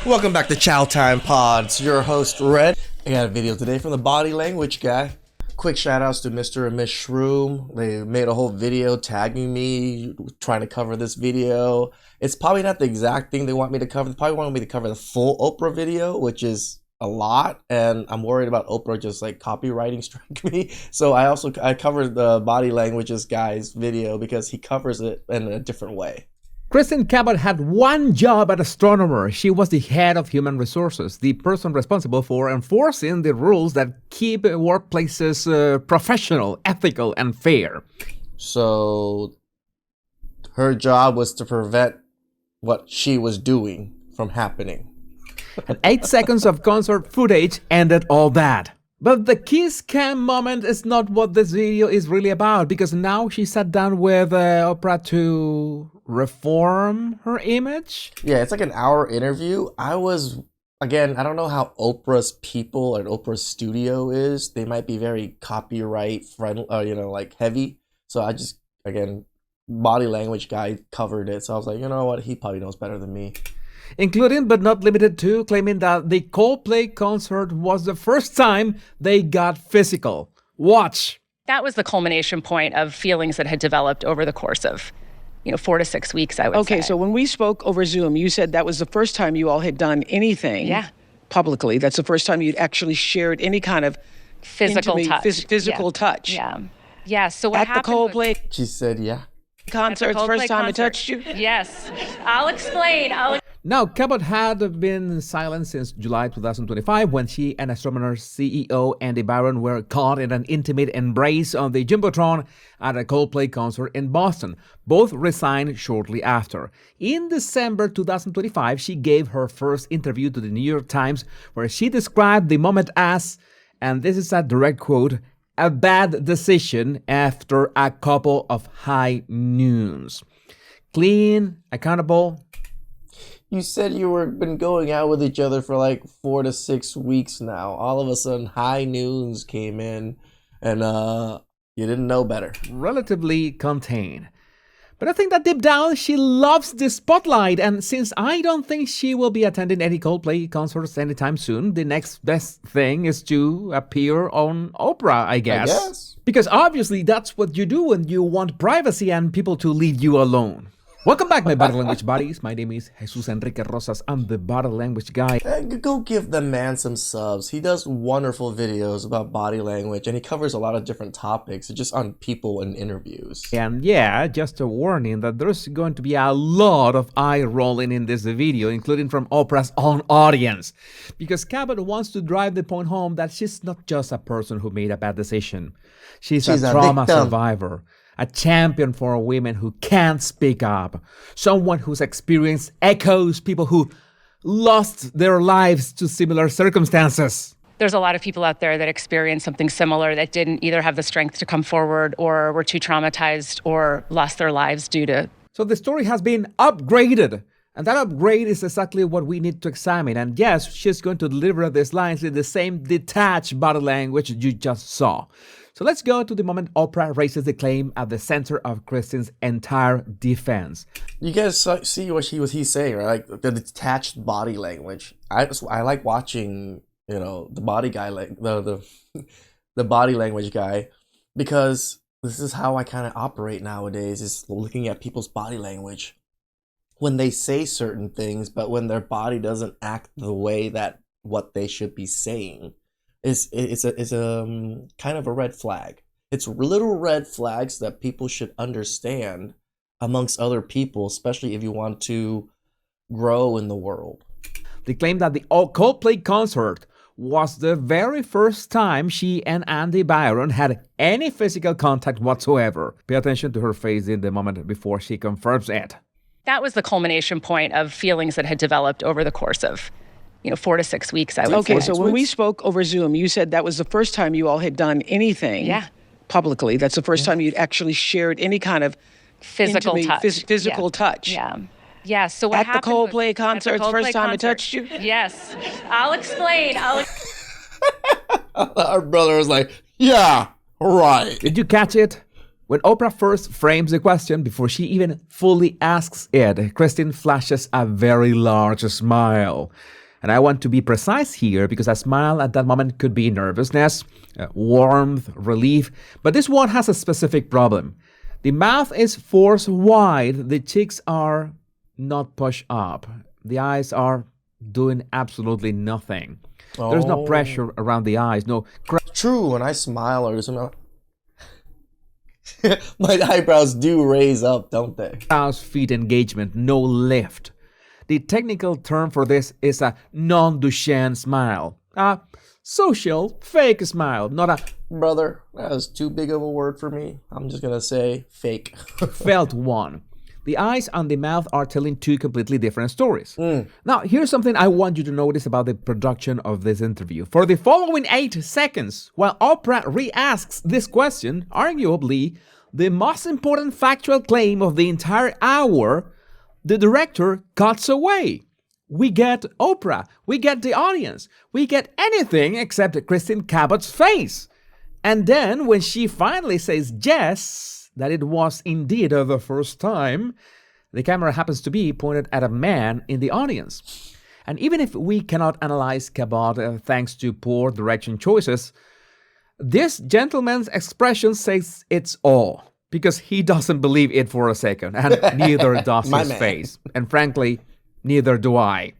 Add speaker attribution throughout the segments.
Speaker 1: Welcome back to Chow Time Pods. Your host, Red. I got a video today from the Body Language Guy. Quick shout outs to Mr. and Miss Shroom. They made a whole video tagging me, trying to cover this video. It's probably not the exact thing they want me to cover. They probably want me to cover the full Oprah video, which is a lot. And I'm worried about Oprah just like copywriting strike me. So I covered the Body Languages Guy's video because he covers it in a different way.
Speaker 2: Kristen Cabot had one job as astronomer. She was the head of human resources, the person responsible for enforcing the rules that keep workplaces professional, ethical, and fair.
Speaker 1: So her job was to prevent what she was doing from happening.
Speaker 2: And 8 seconds of concert footage ended all that. But the Kiss Cam moment is not what this video is really about, because now she sat down with Oprah to reform her image.
Speaker 1: Yeah, it's like an hour interview. I don't know how Oprah's people and Oprah's studio is. They might be very copyright friendly, heavy. So Body Language Guy covered it. So I was like, you know what? He probably knows better than me.
Speaker 2: Including but not limited to claiming that the Coldplay concert was the first time they got physical. Watch.
Speaker 3: That was the culmination point of feelings that had developed over the course of, 4 to 6 weeks, I would say.
Speaker 4: Okay, so when we spoke over Zoom, you said that was the first time you all had done anything publicly. That's the first time you'd actually shared any kind of
Speaker 3: physical
Speaker 4: touch.
Speaker 3: Yeah. Yeah, so what happened
Speaker 4: at the Coldplay
Speaker 1: She said, yeah.
Speaker 4: concert, first time it touched you?
Speaker 3: Yes. I'll explain.
Speaker 2: Now, Cabot had been silent since July 2025 when she and Astronomer CEO Andy Byron were caught in an intimate embrace on the Jumbotron at a Coldplay concert in Boston. Both resigned shortly after. In December 2025, she gave her first interview to the New York Times where she described the moment as, and this is a direct quote, a bad decision after a couple of high noons. Clean, accountable.
Speaker 1: You said you were been going out with each other for like 4 to 6 weeks now. All of a sudden, high noons came in, and you didn't know better.
Speaker 2: Relatively contained. But I think that deep down, she loves the spotlight. And since I don't think she will be attending any Coldplay concerts anytime soon, the next best thing is to appear on Oprah, I guess. Because obviously, that's what you do when you want privacy and people to leave you alone. Welcome back, my body language buddies. My name is Jesus Enrique Rosas. I'm the Body Language Guy.
Speaker 1: Go give the man some subs. He does wonderful videos about body language, and he covers a lot of different topics, just on people and interviews.
Speaker 2: And yeah, just a warning that there's going to be a lot of eye rolling in this video, including from Oprah's own audience. Because Cabot wants to drive the point home that she's not just a person who made a bad decision. She's a trauma survivor. A champion for women who can't speak up. Someone whose experience echoes people who lost their lives to similar circumstances.
Speaker 3: There's a lot of people out there that experienced something similar that didn't either have the strength to come forward or were too traumatized or lost their lives due to.
Speaker 2: So the story has been upgraded. And that upgrade is exactly what we need to examine. And yes, she's going to deliver these lines in the same detached body language you just saw. So let's go to the moment Oprah raises the claim at the center of Kristen's entire defense.
Speaker 1: You guys see what he's saying, right? Like the detached body language. I like watching, the body guy, like the Body Language Guy, because this is how I kind of operate nowadays, is looking at people's body language when they say certain things, but when their body doesn't act the way that what they should be saying. It's a kind of a red flag. It's little red flags that people should understand amongst other people, especially if you want to grow in the world.
Speaker 2: They claim that the Coldplay concert was the very first time she and Andy Byron had any physical contact whatsoever. Pay attention to her face in the moment before she confirms it.
Speaker 3: That was the culmination point of feelings that had developed over the course of 4 to 6 weeks, I would say.
Speaker 4: Okay, so when we spoke over Zoom, you said that was the first time you all had done anything publicly. That's the first time you'd actually shared any kind of
Speaker 3: physical
Speaker 4: touch.
Speaker 3: Yeah. Yeah, so what happened
Speaker 4: at the Coldplay concert, first time it touched you?
Speaker 3: Yes. I'll explain.
Speaker 1: Our brother was like, yeah, right.
Speaker 2: Did you catch it? When Oprah first frames the question, before she even fully asks it, Kristen flashes a very large smile. And I want to be precise here because a smile at that moment could be nervousness, warmth, relief. But this one has a specific problem. The mouth is forced wide. The cheeks are not pushed up. The eyes are doing absolutely nothing. There's no pressure around the eyes. No.
Speaker 1: True, when I smile or something, my eyebrows do raise up, don't they?
Speaker 2: Crow's feet engagement, no lift. The technical term for this is a non-Duchenne smile. A social fake smile, not a
Speaker 1: Brother, that was too big of a word for me. I'm just gonna say fake.
Speaker 2: felt one. The eyes and the mouth are telling two completely different stories. Now, here's something I want you to notice about the production of this interview. For the following 8 seconds, while Oprah re-asks this question, arguably the most important factual claim of the entire hour, the director cuts away. We get Oprah, we get the audience, we get anything except Kristen Cabot's face. And then when she finally says yes, that it was indeed the first time, the camera happens to be pointed at a man in the audience. And even if we cannot analyze Cabot thanks to poor direction choices, this gentleman's expression says it's all, because he doesn't believe it for a second, and neither does his face. And frankly, neither do I.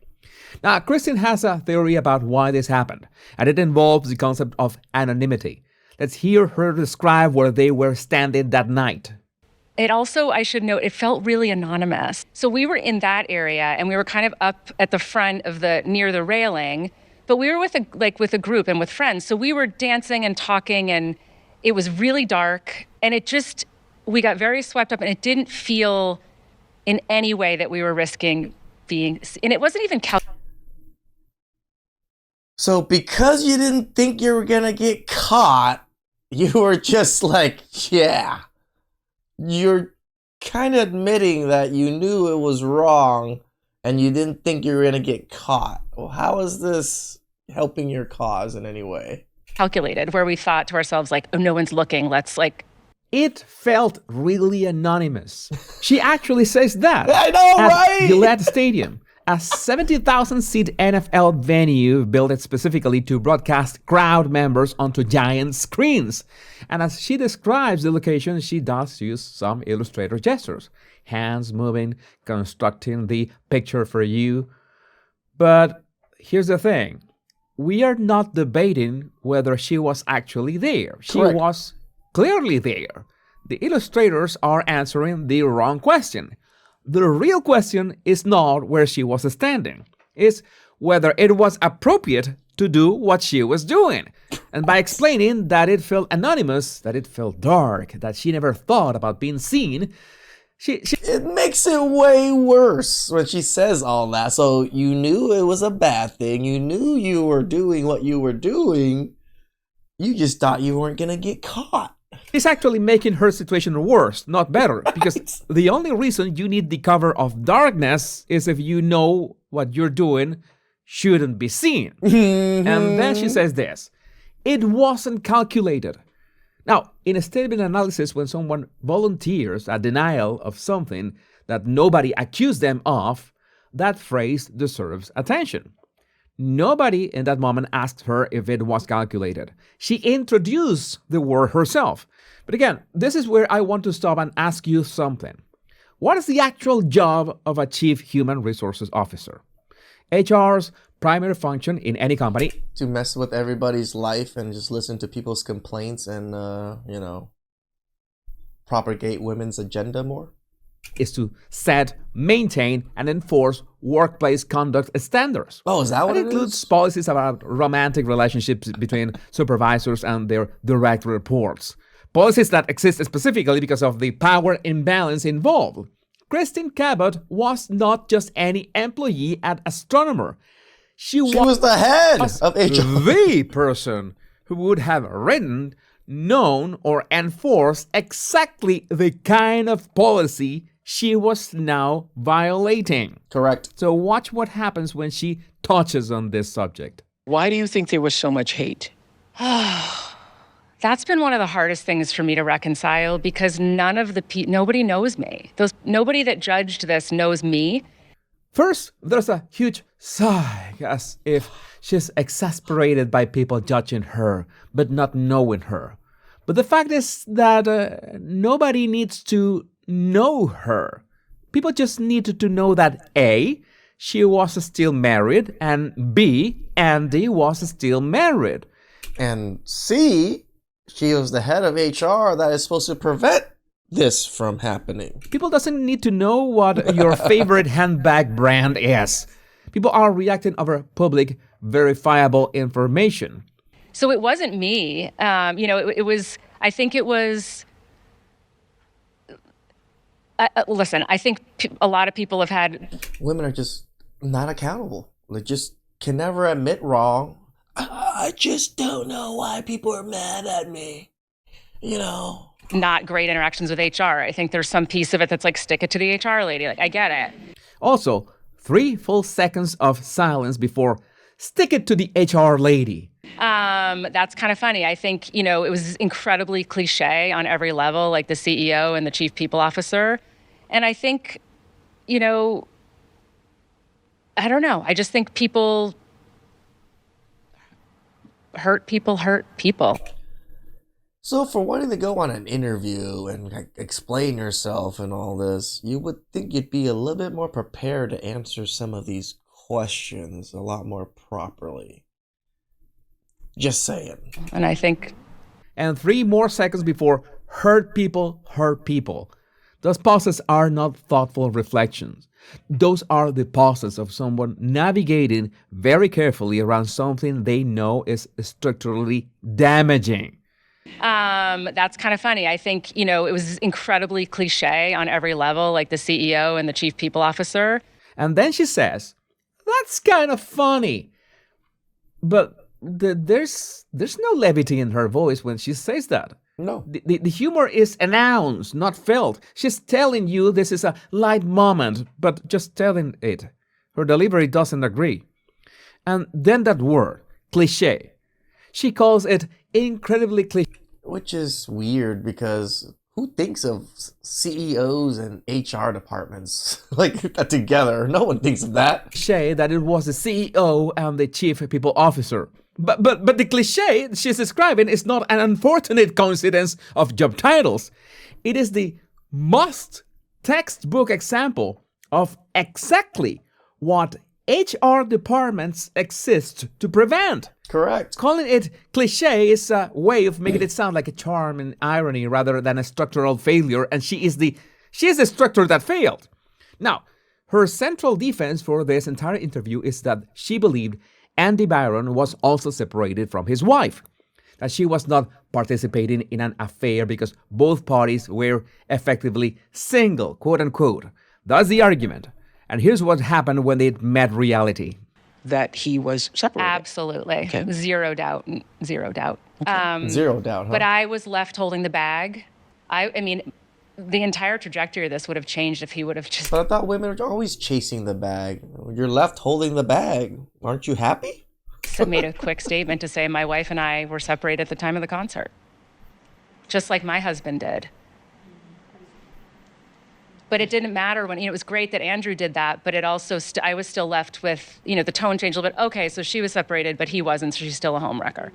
Speaker 2: Now, Kristen has a theory about why this happened, and it involves the concept of anonymity. Let's hear her describe where they were standing that night.
Speaker 3: It also, I should note, it felt really anonymous. So we were in that area and we were kind of up at the front of near the railing, but we were with a group and with friends. So we were dancing and talking and it was really dark and we got very swept up and it didn't feel in any way that we were risking being, and it wasn't even
Speaker 1: So because you didn't think you were gonna get caught, you were just like, yeah. You're kind of admitting that you knew it was wrong and you didn't think you were gonna get caught. Well, how is this helping your cause in any way?
Speaker 3: calculated, where we thought to ourselves, like, oh, no one's looking, let's
Speaker 2: It felt really anonymous. She actually says that.
Speaker 1: I know,
Speaker 2: at
Speaker 1: right?
Speaker 2: Gillette Stadium, a 70,000-seat NFL venue built specifically to broadcast crowd members onto giant screens. And as she describes the location, she does use some illustrator gestures. Hands moving, constructing the picture for you. But here's the thing. We are not debating whether she was actually there. She
Speaker 1: Correct.
Speaker 2: was clearly there. The illustrators are answering the wrong question. The real question is not where she was standing. It's whether it was appropriate to do what she was doing. And by explaining that it felt anonymous, that it felt dark, that she never thought about being seen,
Speaker 1: It makes it way worse when she says all that. So you knew it was a bad thing. You knew you were doing what you were doing. You just thought you weren't going to get caught.
Speaker 2: It's actually making her situation worse, not better. Because the only reason you need the cover of darkness is if you know what you're doing shouldn't be seen. And then she says this. It wasn't calculated. Now, in a statement analysis, when someone volunteers a denial of something that nobody accused them of, that phrase deserves attention. Nobody in that moment asked her if it was calculated. She introduced the word herself. But again, this is where I want to stop and ask you something. What is the actual job of a chief human resources officer? HR's primary function in any company
Speaker 1: To mess with everybody's life and just listen to people's complaints and, propagate women's agenda more?
Speaker 2: is to set, maintain, and enforce workplace conduct standards.
Speaker 1: Oh, is that what
Speaker 2: That
Speaker 1: it
Speaker 2: includes
Speaker 1: is?
Speaker 2: policies about romantic relationships between supervisors and their direct reports. Policies that exist specifically because of the power imbalance involved. Kristen Cabot was not just any employee at Astronomer. She
Speaker 1: was the head of HR.
Speaker 2: the person who would have written, known, or enforced exactly the kind of policy she was now violating.
Speaker 1: Correct.
Speaker 2: So watch what happens when she touches on this subject.
Speaker 4: Why do you think there was so much hate?
Speaker 3: That's been one of the hardest things for me to reconcile because nobody knows me. Nobody that judged this knows me.
Speaker 2: First, there's a huge sigh, as if she's exasperated by people judging her, but not knowing her. But the fact is that nobody needs to know her. People just need to know that A, she was still married, and B, Andy was still married.
Speaker 1: And C, she was the head of HR that is supposed to prevent this from happening.
Speaker 2: People doesn't need to know what your favorite handbag brand is. People are reacting over public, verifiable information.
Speaker 3: So it wasn't me. It was, I think it was, listen, I think a lot of people have had...
Speaker 1: Women are just not accountable. They just can never admit wrong. I just don't know why people are mad at me.
Speaker 3: Not great interactions with HR. I think there's some piece of it that's like, stick it to the HR lady. Like, I get it.
Speaker 2: Also, 3 full seconds of silence before stick it to the HR lady.
Speaker 3: That's kind of funny. I think, it was incredibly cliche on every level, like the CEO and the chief people officer. And I think, I don't know. I just think people hurt people.
Speaker 1: So for wanting to go on an interview and explain yourself and all this, you would think you'd be a little bit more prepared to answer some of these questions a lot more properly. Just saying.
Speaker 3: And I think...
Speaker 2: And 3 more seconds before hurt people. Those pauses are not thoughtful reflections. Those are the pauses of someone navigating very carefully around something they know is structurally damaging.
Speaker 3: That's kind of funny. I think, it was incredibly cliche on every level, like the CEO and the chief people officer.
Speaker 2: And then she says, that's kind of funny. But there's no levity in her voice when she says that.
Speaker 1: No.
Speaker 2: The humor is announced, not felt. She's telling you this is a light moment, but just telling it. Her delivery doesn't agree. And then that word, cliche. She calls it incredibly cliche.
Speaker 1: Which is weird because who thinks of CEOs and HR departments like that together? No one thinks of that.
Speaker 2: Cliche that it was the CEO and the chief people officer. But the cliche she's describing is not an unfortunate coincidence of job titles. It is the most textbook example of exactly what HR departments exist to prevent.
Speaker 1: Correct.
Speaker 2: Calling it cliche is a way of making it sound like a charm and irony rather than a structural failure, and she is the structure that failed. Now, her central defense for this entire interview is that she believed Andy Byron was also separated from his wife, that she was not participating in an affair because both parties were effectively single, quote unquote. That's the argument. And here's what happened when they met reality.
Speaker 4: That he was separated.
Speaker 3: Absolutely.
Speaker 4: Okay.
Speaker 3: Zero doubt.
Speaker 4: Okay.
Speaker 1: Zero doubt, huh?
Speaker 3: But I was left holding the bag. I mean, the entire trajectory of this would have changed if he would have just...
Speaker 1: But I thought women are always chasing the bag. You're left holding the bag. Aren't you happy?
Speaker 3: made a quick statement to say my wife and I were separated at the time of the concert. Just like my husband did. But it didn't matter when, it was great that Andrew did that, but it also, I was still left with, the tone changed a little bit. Okay, so she was separated, but he wasn't, so she's still a homewrecker.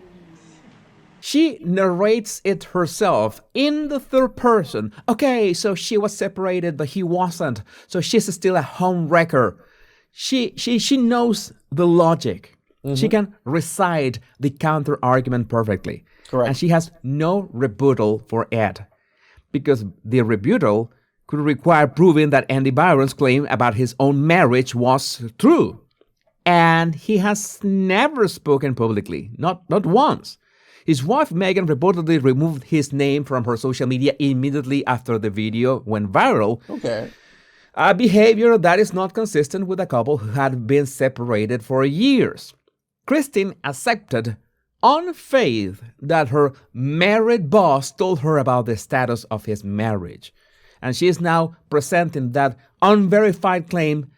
Speaker 2: She narrates it herself in the third person. Okay, so she was separated, but he wasn't, so she's still a homewrecker. She knows the logic. Mm-hmm. She can recite the counter-argument perfectly.
Speaker 1: Correct.
Speaker 2: And she has no rebuttal for it. Because the rebuttal could require proving that Andy Byron's claim about his own marriage was true. And he has never spoken publicly, not once. His wife, Megan, reportedly removed his name from her social media immediately after the video went viral.
Speaker 1: Okay.
Speaker 2: A behavior that is not consistent with a couple who had been separated for years. Christine accepted on faith that her married boss told her about the status of his marriage. And she is now presenting that unverified claim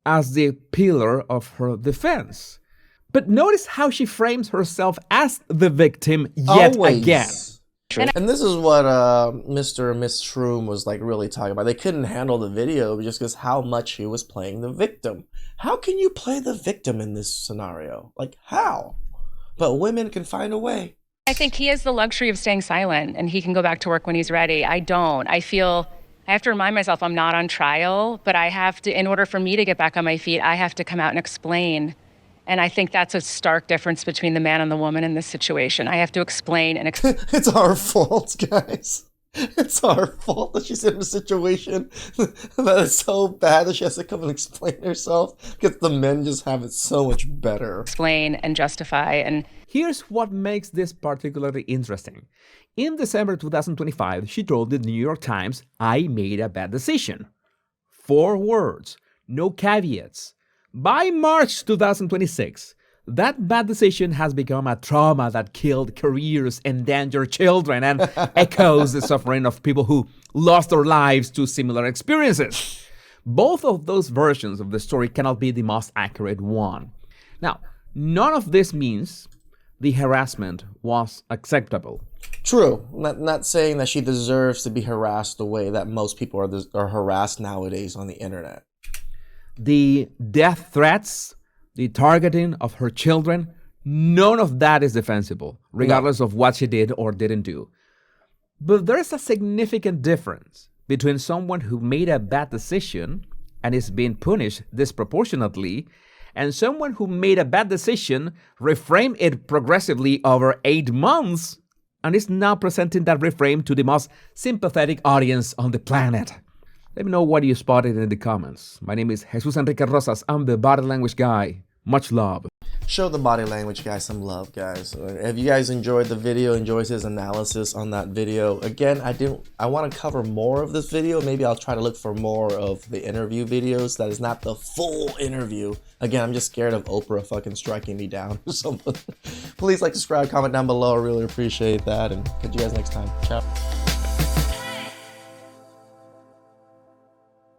Speaker 2: as the pillar of her defense. But notice how she frames herself as the victim yet again.
Speaker 1: And this is what Mr. and Miss Shroom was like really talking about. They couldn't handle the video just because how much he was playing the victim. How can you play the victim in this scenario? Like, how? But women can find a way.
Speaker 3: I think he has the luxury of staying silent and he can go back to work when he's ready. I don't. I feel I have to remind myself I'm not on trial, but I have to, in order for me to get back on my feet, I have to come out and explain. And I think that's a stark difference between the man and the woman in this situation. I have to explain and
Speaker 1: It's our fault, guys. It's our fault that she's in a situation that is so bad that she has to come and explain herself, because the men just have it so much better.
Speaker 3: Explain and justify. And
Speaker 2: here's what makes this particularly interesting. In December 2025, she told the New York Times, "I made a bad decision." 4 words, no caveats. By March 2026, that bad decision has become a trauma that killed careers, endangered children, and echoes the suffering of people who lost their lives to similar experiences. Both of those versions of the story cannot be the most accurate one. Now, none of this means the harassment was acceptable.
Speaker 1: True. Not saying that she deserves to be harassed the way that most people are harassed nowadays on the internet.
Speaker 2: The death threats, the targeting of her children, none of that is defensible, regardless of what she did or didn't do. But there's a significant difference between someone who made a bad decision and is being punished disproportionately, and someone who made a bad decision, reframed it progressively over 8 months, and is now presenting that reframe to the most sympathetic audience on the planet. Let me know what you spotted in the comments. My name is Jesus Enrique Rosas. I'm the Body Language Guy. Much love.
Speaker 1: Show the Body Language Guy some love, guys. If you guys enjoyed the video, enjoys his analysis on that video, again, I want to cover more of this video. Maybe I'll try to look for more of the interview videos that is not the full interview. Again, I'm just scared of Oprah fucking striking me down or something. Please like, subscribe, comment down below. I really appreciate that, and catch you guys next time. Ciao.